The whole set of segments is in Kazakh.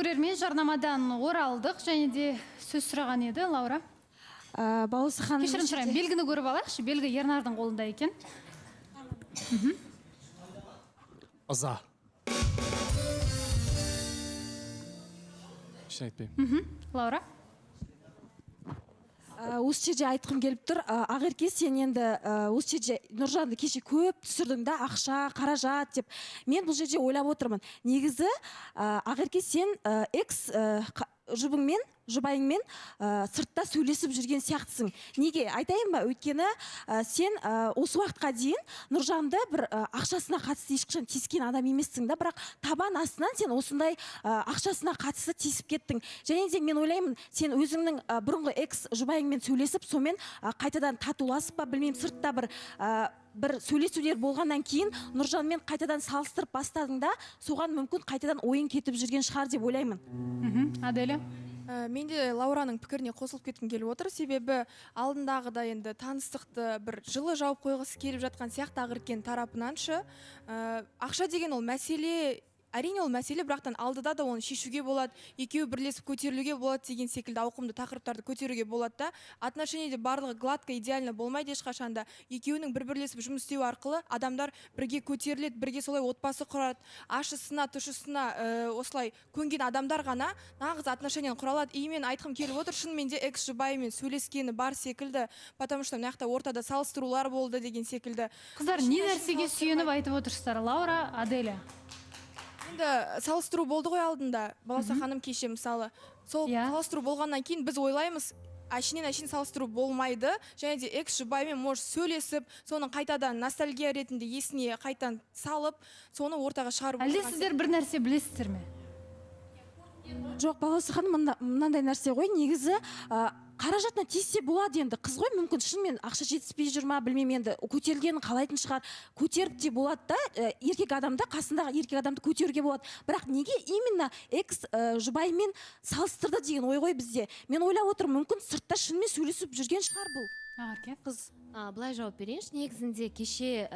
көрермен, жарнамадан оралдық, және де сөз сұраған еді, Лаура. Балауса ханым. Кешірім сұраймын, белгіні көріп алайықшы, белгі Ернардың қолында екен. Ыза. Шын айтпаймын. Лаура. Осы жерде айтқым келіп тұр. Ақерке, сен енді осы жерде Нұржанды кеше көп түсірдің да, ақша, қаражат деп. Мен бұл жерде ойлап отырмын. Негізі Ақерке, сен экс жұбайыңмен сыртта сөйлесіп жүрген сияқтысың. Неге? Айтайын ба? Өйткені сен осы уақытқа дейін Нұржанды бір ақшасына қатысты ешқашан тиіскен адам емессің да, бірақ табан астынан сен осындай ақшасына қатысты тиісіп кеттің. Және де мен ойлаймын, сен өзіңнің бұрынғы экс жұбайыңмен сөйлесіп, сонымен қайтадан татуласып па, білмеймін, сыртта бір сөйлесулер болғаннан кейін Нұржанмен қайтадан салыстырып бастадың да, соған мүмкін қайтадан ойын кетіп жүрген шығар деп ойлаймын. Аделя. Мен де Лаураның пікіріне қосылып кеткім келіп отыр. Себебі алдындағыда енді таныстықты бір жылы жауып қойғысы келіп жатқан сияқты Ақеркен тарапынаншы. Ақша деген ол мәселе, әрине ол мәселе, бірақтан алдыда да оны шешуге болады, екеуі бірлесіп көтерілуге болады деген секілді ауқымды тақырыптарды көтеруге болады да. Отношениеде барлығы гладко, идеально болмайды ешқашанда. Екеуінің бірлесіп жұмыс істеу арқылы адамдар бірге көтеріледі, бірге солай отбасы құрады. Ашысына, тұшысына осылай көнген адамдар ғана нағыз отношениені құра алады. И мен айтқым келіп отыр, шынымен де экс жұбайымен сөйлескені бар секілді, потому что мына жақта ортада салыстырулар болды деген секілді. Қыздар, не нәрсеге сүйеніп айтып отырсыздар? Лаура, Аделя. Енді салыстыру болды ғой алдында, Балауса ханым кеше мысалы. Сол салыстыру болғаннан кейін біз ойлаймыз, әшінен салыстыру болмайды. Және де экс жұбаймен может сөйлесіп, соның қайтадан ностальгия ретінде есіне қайтадан салып, соны ортаға шығарып. Әлде сіздер бір нәрсе білесіздер ме? Жоқ, Балауса ханым, мынандай нәрсе ғой, негізі қаражатына тиіссе болады, енді қыз ғой, мүмкін шынымен ақша жетіспей жүр ма, білмеймін, енді көтерілгенін қалайтын шығар, көтеріп те болады да, еркек адамды, қасындағы еркек адамды көтеруге болады. Бірақ неге именно экс жұбаймен салыстырды деген ой ғой бізде? Мен ойлап отырмын, мүмкін сыртта шынымен сөйлесіп жүрген шығар бұл қыз. Былай жауап берейінші. Негізінде кеше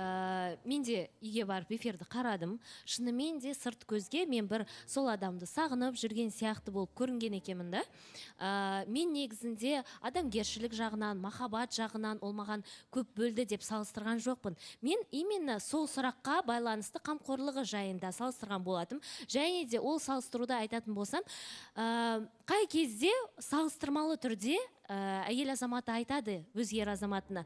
мен де үйге барып эфирді қарадым. Шынымен де сырт көзге мен бір сол адамды сағынып жүрген сияқты болып көрінген екенмін да. Мен негізінде адамгершілік жағынан, махаббат жағынан ол маған көп бөлді деп салыстырған жоқпын. Мен именно сол сұраққа байланысты қамқорлығы жайында салыстырған болатым. Және де ол салыстыруда айтатын болсам, қай кезде салыстырмалы түрде әйел азаматы айтады өз ер азаматына,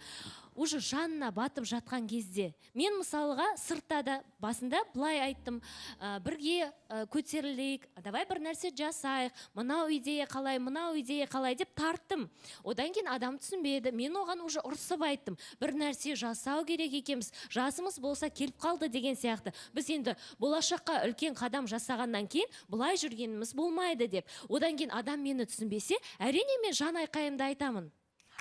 уже жанына батып жатқан кезде. Мен мысалға сыртта да басында былай айттым, бірге көтерілейік, давай бір нәрсе жасайық, мынау идея қалай деп тарттым. Одан кейін адам түсінбеді, мен оған уже ұрсып айттым, бір нәрсе жасау керек екенбіз, жасымыз болса келіп қалды деген сияқты. Біз енді болашаққа үлкен қадам жасағаннан кейін бұлай жүргеніміз болмайды деп. Одан кейін адам мені түсінбесе, әрине мен жан айқайымды айтамын.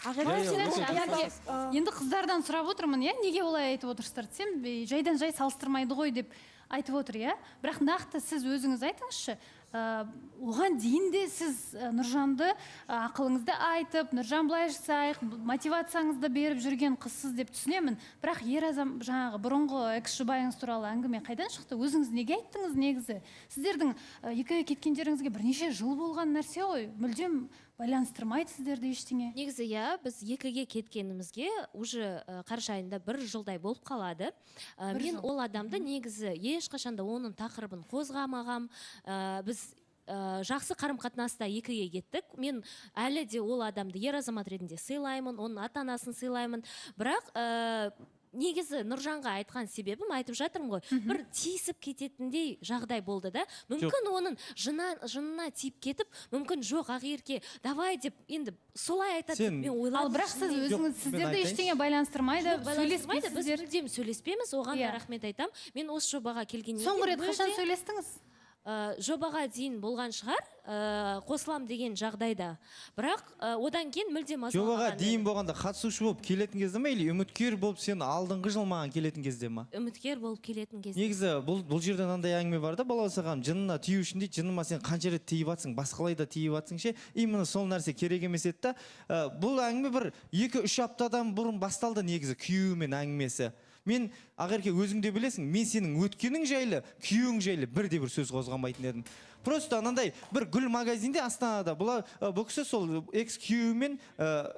Енді қыздардан сұрап отырмын, неге олай айтып отырсыздар десем, жайдан жай салыстырмайды ғой деп айтып отыр, бірақ нақты сіз өзіңіз айтыңызшы, оған дейін де сіз Нұржанды ақылыңызды айтып, Нұржан былай жасайық, мотивацияңызды беріп жүрген қызсыз деп түсінемін, бірақ ер азам жаңағы бұрынғы экс жұбайыңыз туралы әңгіме қайдан шықты? Өзіңіз неге айттыңыз негізі? Сіздердің екіге кеткендеріңізге бірнеше жыл болған нәрсе ғой, мүлдем байланыстырмайды сіздерді ештеңе. Негізі біз екіге кеткенімізге уже қараша айында бір жылдай болып қалады. Мен ол адамды негізі ешқашанда оның тақырыбын қозғамағам. Біз жақсы қарым-қатынаста екіге кеттік. Мен әлі де ол адамды ер азамат ретінде сыйлаймын, оның ата-анасын сыйлаймын. Бірақ негізі Нұржанға айтқан себебім, айтып жатырмын ғой, бір тиісіп кететіндей жағдай болды да. Мүмкін оның жынына тиіп кетіп, мүмкін жоқ Ақерке, давай деп, енді солай айтады деп мен ойладым. Бірақ сіздерді ештеңе байланыстырмайды, сөйлеспейсіздер. Біз мүлдем сөйлеспейміз, оған да рахмет айтам. Мен осы жобаға келгеннен соңғы рет қашан сөйлестіңіз? Жобаға дейін болған шығар, қосылам деген жағдайда. Бірақ одан кейін мүлдем азалаған. Жобаға дейін болғанда қатысушы болып келетін кезде ме, или үміткер болып сен алдыңғы жыл маған келетін кезде ме? Үміткер болып келетін кезде. Негізі бұл жерде мынандай әңгіме бар да, Балауса ханым, жынына тию үшін дейді, жыныма сен қанша рет тиіп атсың, басқалай да тиіп атсың ше, именно сол нәрсе керек емес еді да. Бұл әңгіме бір 2-3 аптадан бұрын басталды негізі күйеуімен әңгімесі. Мен Ақерке өзің де білесің, мен сенің өткенің жайлы, күйеуің жайлы бірде бір сөз қозғамайтын едім. Просто анандай бір гүл магазинде Астанада бұл кісі сол экс күйеуімен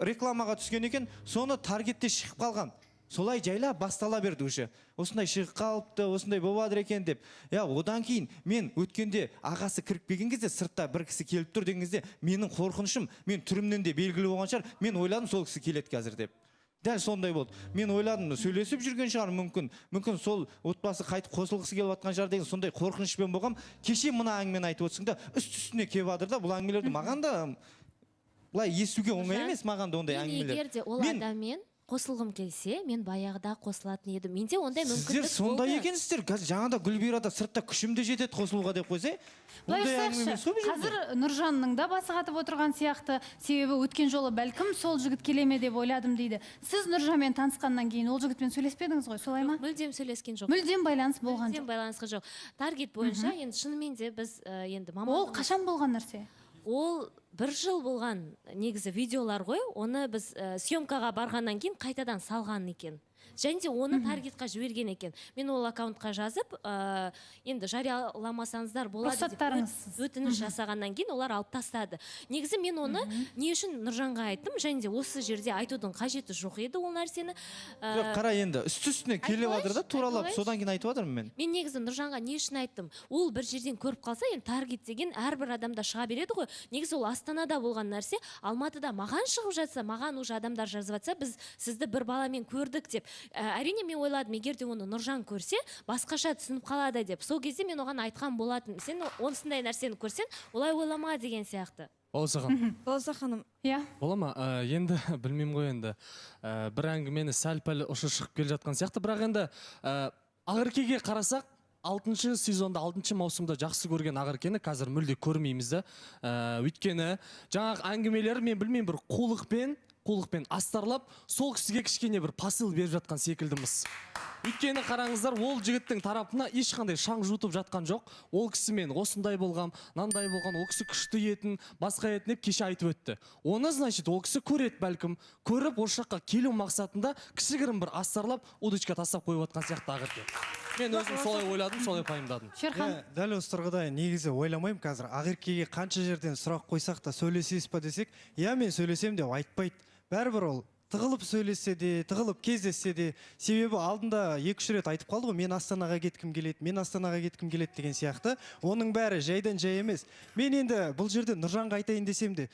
рекламаға түскен екен, соны таргетте шығып қалған. Солай жайла бастала берді уже. Осындай шығып қалыпты, осындай болады екен деп. Одан кейін мен өткенде ағасы кіріп келген кезде, сыртта бір кісі келіп тұр деген кезде, менің қорқынышым, мен түрімнен де белгілі болған шығар, мен ойладым сол кісі келеді қазір деп. Дәл сондай болды. Мен ойладым, сөйлесіп жүрген шығар мүмкін сол отбасы қайтып қосылғысы келіп жатқан шығар деген сондай қорқынышпен болғам. Кеше мына әңгімені айтып отырсың да, үст-үстіне келіп жатыр да, бұл әңгімелерді маған да былай естуге оңай емес, маған да ондай әңгімелер. Егер де ол адаммен қосылғым келсе, мен баяғыда қосылатын едім. Менде ондай мүмкіндік болды. Сіздер сондай екенсіздер. Жаңада Гүлбирада сыртта күшімді жетеді қосылуға деп қойса. Қазір Нұржанның да басы қатып отырған сияқты, себебі өткен жолы бәлкім сол жігіт келеме деп ойладым дейді. Сіз Нұржанмен танысқаннан кейін ол жігітпен сөйлеспедіңіз ғой, солай ма? Мүлдем сөйлескен жоқ. Мүлдем байланыс болған жоқ. Мүлдем байланысқа жоқ. Таргет бойынша енді шынымен де біз енді Ол қашан болған нәрсе? Ол 1 жыл болған негізі видеолар ғой, оны біз съемкаға барғаннан кейін қайтадан салған екен. Және де оны таргетқа жіберген екен. Мен ол аккаунтқа жазып, енді жарияламасаңыздар болады деп өтініш жасағаннан кейін олар алып тастады. Негізі мен оны не үшін Нұржанға айттым, және де осы жерде айтудың қажеті жоқ еді ол нәрсені. Қара енді, үсті-үстіне келіп жатыр да, туралап, содан кейін айтып жатырмын мен. Мен негізі Нұржанға не үшін айттым? Ол бір жерден көріп қалса, енді таргет деген әрбір адамда шыға береді ғой. Негізі ол Астанада болған нәрсе, Алматыда маған шығып жатса, маған уже адамдар жазып жатса, біз сізді бір баламен көрдік деп. Әрине мен ойладым, егер де оны Нұржан көрсе, басқаша түсініп қалады деп. Сол кезде мен оған айтқан болатын. Сен онсындай нәрсені көрсең, олай ойлама деген сияқты. Балауса ханым. Иә. Бола ма? Енді білмеймін ғой енді. Бір әңгімені сәл-пәл ұшы шығып келе жатқан сияқты, бірақ енді Ақеркеге қарасақ, 6 сезонда 6 маусымда жақсы көрген Ақеркені қазір мүлде көрмейміз да. Өйткені жаңағы әңгімелер мен білмеймін бір қулықпен астарлап, сол кісіге кішкене бір посыл беріп жатқан секілдіміз. Өйткені қараңыздар, ол жігіттің тарапына ешқандай шаң жутып жатқан жоқ. Ол кісімен осындай болғам, нандай болған, ол кісі күшті етін, басқа етін деп кеше айтып өтті. Оны, значит, ол кісі көреді бәлкім. Көріп, осы жаққа келу мақсатында кішігірім бір астарлап, удочка тастап қойып жатқан сияқты Ақерке. Мен өзім солай ойладым, солай пайымдадым. Шерхан. Дәл осы тұрғыда негізі ойламаймын қазір. Ақеркеге қанша жерден сұрақ қойсақ та сөйлесесіз ба десек, мен сөйлесем деп айтпайды. Бәрібір ол тығылып сөйлесе де, тығылып кездессе де, себебі алдында 2-3 рет айтып қалды ғой, мен Астанаға кеткім келеді деген сияқты. Оның бәрі жайдан жай емес. Мен енді бұл жерде Нұржанға айтайын десем де,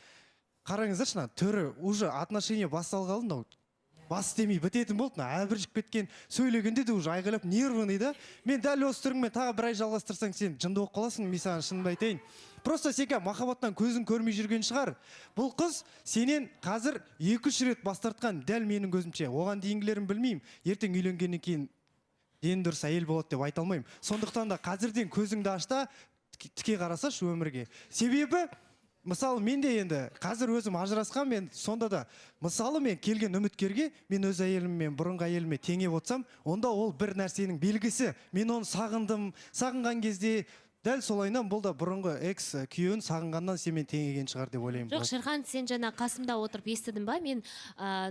қараңыздаршы, түрі уже отношение басталғалы, мынау бас істемей бітетін болды, әбіржіп кеткен, сөйлегенде де уже айғайлап нервный да. Мен дәл осы түріңмен тағы бір ай жалғастырсаң, сен жынды болып қаласың, мен саған шынымды айтайын. Просто сен махаббаттан көзің көрмей жүрген шығар. Бұл қыз сенен қазір 2-3 рет бас тартқан, дәл менің көзімше. Оған дейінгілерін білмеймін. Ертең үйленгеннен кейін дені дұрыс әйел болады деп айта алмаймын. Сондықтан да қазірден көзіңді ашта, тіке қарасашы өмірге. Себебі мысалы мен де енді қазір өзім ажырасқан, мен сонда да мысалы мен келген үміткерге мен өз әйеліммен бұрынғы әйеліме теңеп отырсам, онда ол бір нәрсенің белгісі. Мен оны сағынған кезде дәл солайынан бұл да бұрынғы экс күйеуін сағынғаннан семен теңеген шығар деп ойлаймын. Жоқ, Шерхан, сен жаңа қасымда отырып естідің ба? Мен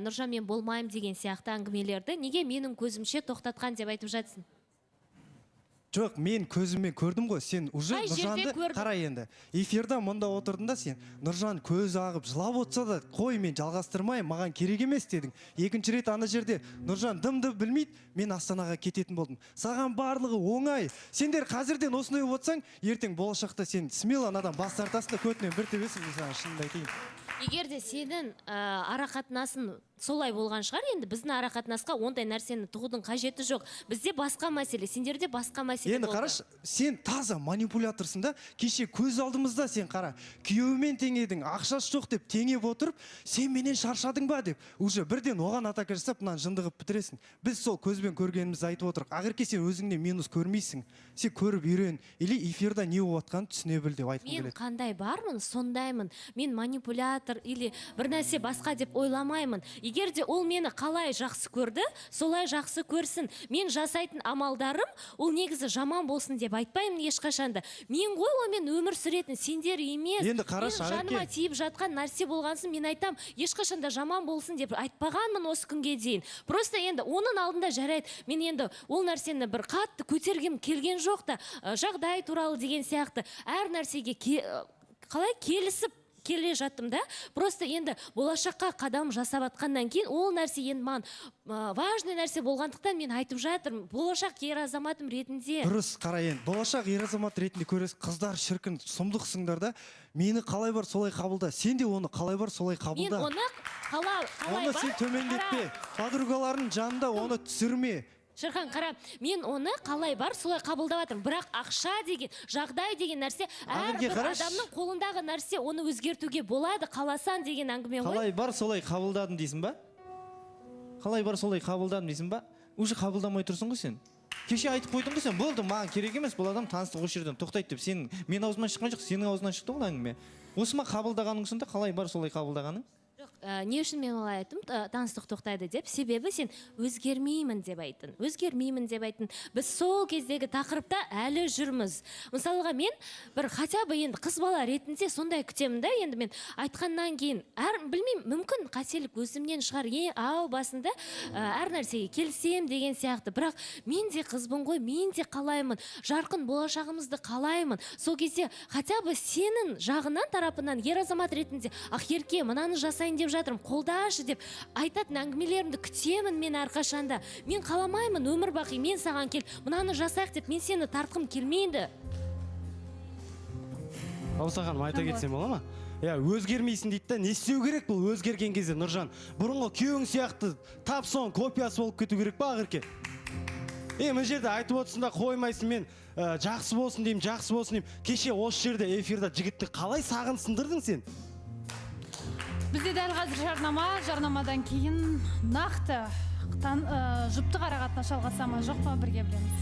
Нұржанмен болмайым деген сияқты әңгімелерді неге менің көзімше тоқтатқан деп айтып жатсың? Жоқ, мен көзіммен көрдім ғой, сен уже Нұржанды қара енді. Эфирда мұнда отырдың да сен, Нұржан көз ағып, жылап отырса да, қой мен жалғастырмай, маған керек емес дедің. Екінші рет ана жерде Нұржан дымды білмейді, мен Астанаға кететін болдым. Саған барлығы оңай. Сендер қазірден осындай отырсаң, ертең болашақта сен смело надан бас тартасың да көтінен бір тебесің, мен саған шынымды айтайын. Егер де сенің арақатынасын солай болған шығар, енді біздің арақатынасқа ондай нәрсені тұғудың қажеті жоқ. Бізде басқа мәселе, сендерде басқа мәселе болды. Енді қараш, сен таза манипуляторсың да, кеше көз алдымызда сен қара, күйеуімен теңедің, ақшасы жоқ деп теңеп отырып, сен менен шаршадың ба деп, уже бірден оған атака жасап, мынаны жындығып бітіресің. Біз сол көзбен көргенімізді айтып отырық. Ақерке, сен өзіңнен минус көрмейсің. Сен көріп үйрен, или эфирда не болып жатқанын түсіне біл деп айтқым келеді. Мен қандай бармын, сондаймын. Мен манипулятор жатыр или бір нәрсе басқа деп ойламаймын. Егер де ол мені қалай жақсы көрді, солай жақсы көрсін. Мен жасайтын амалдарым ол негізі жаман болсын деп айтпаймын ешқашанда. Мен ғой онымен өмір сүретін, сендер емес. Енді қарашы, Менің жаныма тиіп жатқан нәрсе болғансын мен айтам, ешқашанда жаман болсын деп айтпағанмын осы күнге дейін. Просто енді оның алдында жарайды, мен енді ол нәрсені бір қатты көтергім келген жоқ та, жағдай туралы деген сияқты әр нәрсеге қалай келісіп келе жаттым да. Просто енді болашаққа қадам жасап атқаннан кейін ол нәрсе енді маған важный нәрсе болғандықтан мен айтып жатырмын. Болашақ ер азаматым ретінде. Дұрыс, қара енді. Болашақ ер азамат ретінде көресіз, қыздар шіркін сұмдықсыңдар да. Мені қалай бар солай қабылда. Сен де оны қалай бар солай қабылда. Мен оны қалай Оны сен төмендетпе. Подругаларының жанында оны түсірме. Шырхан, қара, мен оны қалай бар солай қабылдап жатырмын. Бірақ ақша деген, жағдай деген нәрсе әрбір адамның қолындағы нәрсе, оны өзгертуге болады, қаласан деген әңгіме ғой. Қалай бар солай қабылдадым дейсің ба? Қалай бар солай қабылдадым дейсің ба? Уже қабылдамай тұрсың ғой сен. Кеше айтып қойдың ғой сен, болды, маған керек емес, бұл адам таныстық осы жерден тоқтайды деп. Сен мен аузымнан шыққан жоқ, сенің аузынан шықты ғой әңгіме. Осы ма қабылдағаның сонда, қалай бар солай қабылдағаның? Не үшін мен олай айттым, таныстық тоқтайды деп? Себебі сен өзгермеймін деп айттың. Өзгермеймін деп айттың. Біз сол кездегі тақырыпта әлі жүрміз. Мысалға мен бір хотя бы енді қыз бала ретінде сондай күтемін да, енді мен айтқаннан кейін, білмеймін, мүмкін қателік өзімнен шығар, ау басында әр нәрсеге келсем деген сияқты. Бірақ мен де қызбын ғой, мен де қалаймын, жарқын болашағымызды қалаймын. Сол кезде хотя бы сенің жағынан тарапынан ер азамат ретінде, ерке, мынаны жасайын деп жатырмын, қолдашы деп айтатын әңгімелерімді күтемін мен әрқашанда. Мен қаламаймын өмір бақи, мен саған кел, мынаны жасайық деп мен сені тартқым келмейді. Ауса ханым, айта кетсем бола ма? Өзгермейсің дейді да, не істеу керек бұл өзгерген кезде, Нұржан? Бұрынғы күйеуің сияқты тап соң копиясы болып кету керек па, Ақерке? Мына жерде айтып отырсың да қоймайсың, мен жақсы болсын деймін, жақсы болсын деймін. Кеше осы жерде эфирда жігітті қалай сағынсындырдың сен? Бізде дәл қазір жарнамадан кейін нақты жұпты қарақатына жалғаса ма жоқ па, бірге білеміз.